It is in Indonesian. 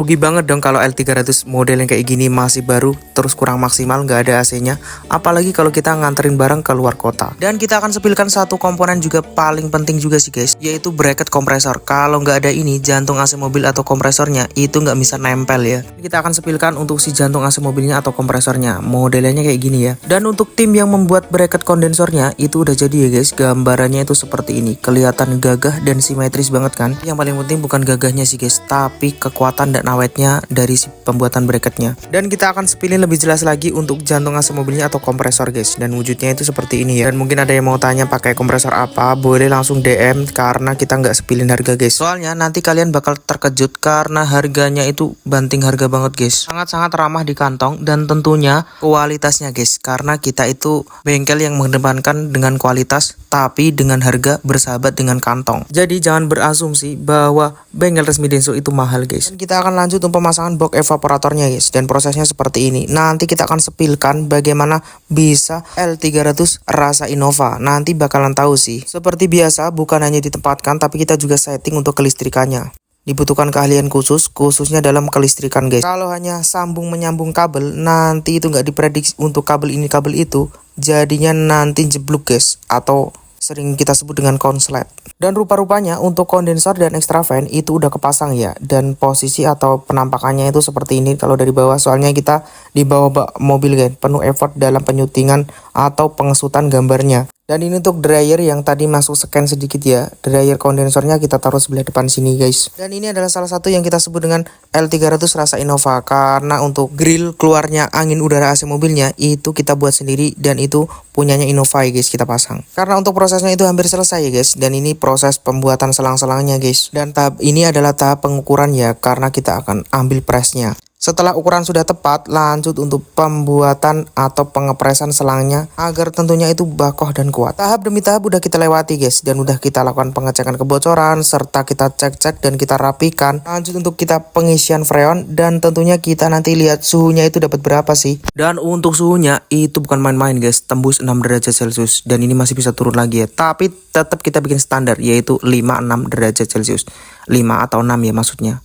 Rugi banget dong kalau L300 model yang kayak gini masih baru, terus kurang maksimal, nggak ada AC-nya. Apalagi kalau kita nganterin barang ke luar kota. Dan kita akan sepilkan satu komponen juga paling penting juga sih guys, yaitu bracket kompresor. Kalau nggak ada ini, jantung AC mobil atau kompresornya itu nggak bisa nempel ya. Kita akan sepilkan untuk si jantung AC mobilnya atau kompresornya. Modelnya kayak gini ya. Dan untuk tim yang membuat bracket kondensornya itu udah jadi ya guys. Gambarannya itu seperti ini. Kelihatan gagah dan simetris banget kan. Yang paling penting bukan gagahnya sih guys, tapi kekuatan dan awetnya dari si pembuatan bracketnya. Dan kita akan sepilin lebih jelas lagi untuk jantung AC mobilnya atau kompresor guys. Dan wujudnya itu seperti ini ya. Dan mungkin ada yang mau tanya pakai kompresor apa, boleh langsung DM karena kita nggak sepilin harga guys. Soalnya nanti kalian bakal terkejut karena harganya itu banting harga banget guys. Sangat-sangat ramah di kantong dan tentunya kualitasnya guys. Karena kita itu bengkel yang mengedepankan dengan kualitas tapi dengan harga bersahabat dengan kantong. Jadi jangan berasumsi bahwa bengkel resmi Denso itu mahal guys. Dan kita akan lanjut untuk pemasangan box evaporatornya guys. Dan prosesnya seperti ini. Nanti kita akan sepilkan bagaimana bisa L300 rasa Innova. Nanti bakalan tahu sih. Seperti biasa bukan hanya ditempatkan tapi kita juga setting untuk kelistrikannya. Dibutuhkan keahlian khusus, khususnya dalam kelistrikan guys. Kalau hanya sambung menyambung kabel, nanti itu nggak diprediksi untuk kabel ini kabel itu, jadinya nanti jeblok guys, atau sering kita sebut dengan konslet. Dan rupa-rupanya untuk kondensor dan extra fan itu udah kepasang ya. Dan posisi atau penampakannya itu seperti ini kalau dari bawah. Soalnya kita di bawah mobil guys, penuh effort dalam penyutingan atau pengesutan gambarnya. Dan ini untuk dryer yang tadi masuk scan sedikit ya. Dryer kondensornya kita taruh sebelah depan sini guys. Dan ini adalah salah satu yang kita sebut dengan L300 rasa Innova. Karena untuk grill keluarnya angin udara AC mobilnya itu kita buat sendiri. Dan itu punyanya Innova ya guys, kita pasang. Karena untuk prosesnya itu hampir selesai ya guys. Dan ini proses pembuatan selang-selangnya guys. Dan tahap ini adalah tahap pengukuran ya. Karena kita akan ambil pressnya. Setelah ukuran sudah tepat, lanjut untuk pembuatan atau pengepresan selangnya agar tentunya itu bakoh dan kuat. Tahap demi tahap udah kita lewati guys, dan udah kita lakukan pengecekan kebocoran serta kita cek-cek dan kita rapikan. Lanjut untuk kita pengisian freon dan tentunya kita nanti lihat suhunya itu dapat berapa sih. Dan untuk suhunya itu bukan main-main guys, tembus 6 derajat Celcius dan ini masih bisa turun lagi ya. Tapi tetap kita bikin standar yaitu 5-6 derajat Celcius. 5 atau 6 ya maksudnya.